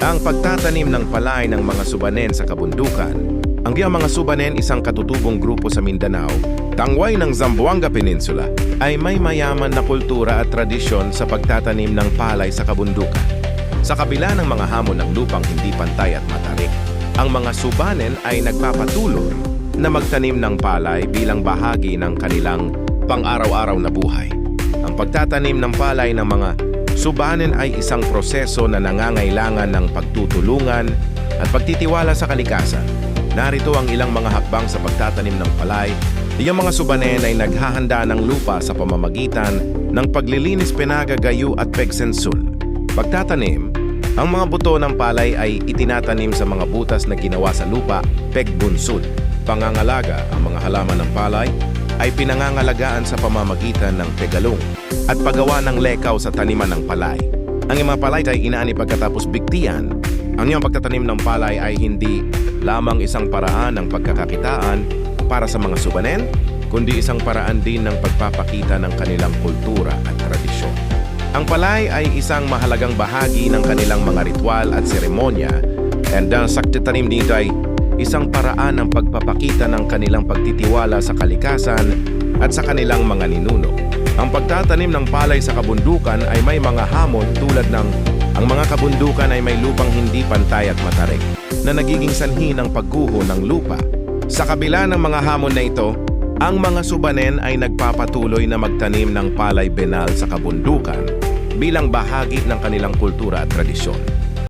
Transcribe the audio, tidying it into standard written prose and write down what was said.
Ang pagtatanim ng palay ng mga Subanen sa kabundukan. Ang mga Subanen, isang katutubong grupo sa Mindanao, tangway ng Zamboanga Peninsula, ay may mayaman na kultura at tradisyon sa pagtatanim ng palay sa kabundukan. Sa kabila ng mga hamon ng lupang hindi pantay at matarik, ang mga Subanen ay nagpapatuloy na magtanim ng palay bilang bahagi ng kanilang pang-araw-araw na buhay. Ang pagtatanim ng palay ng mga Subanen ay isang proseso na nangangailangan ng pagtutulungan at pagtitiwala sa kalikasan. Narito ang ilang mga hakbang sa pagtatanim ng palay. Ang mga Subanen ay naghahanda ng lupa sa pamamagitan ng paglilinis, pinagagayo at pegsensul. Pagtatanim, ang mga buto ng palay ay itinatanim sa mga butas na ginawa sa lupa, pegbunsod. Pangangalaga, ang mga halaman ng palay ay pinangangalagaan sa pamamagitan ng pegalong at paggawa ng lekaw sa taniman ng palay. Ang mga palay ay inaani pagkatapos bigtian. Ang iyong pagtatanim ng palay ay hindi lamang isang paraan ng pagkakakitaan para sa mga Subanen, kundi isang paraan din ng pagpapakita ng kanilang kultura at tradisyon. Ang palay ay isang mahalagang bahagi ng kanilang mga ritual at seremonya, and ang pagtatanim dito ay isang paraan ng pagpapakita ng kanilang pagtitiwala sa kalikasan at sa kanilang mga ninuno. Ang pagtatanim ng palay sa kabundukan ay may mga hamon tulad ng ang mga kabundukan ay may lupang hindi pantay at matarik na nagiging sanhi ng pagguho ng lupa. Sa kabila ng mga hamon na ito, ang mga Subanen ay nagpapatuloy na magtanim ng palay benal sa kabundukan bilang bahagi ng kanilang kultura at tradisyon.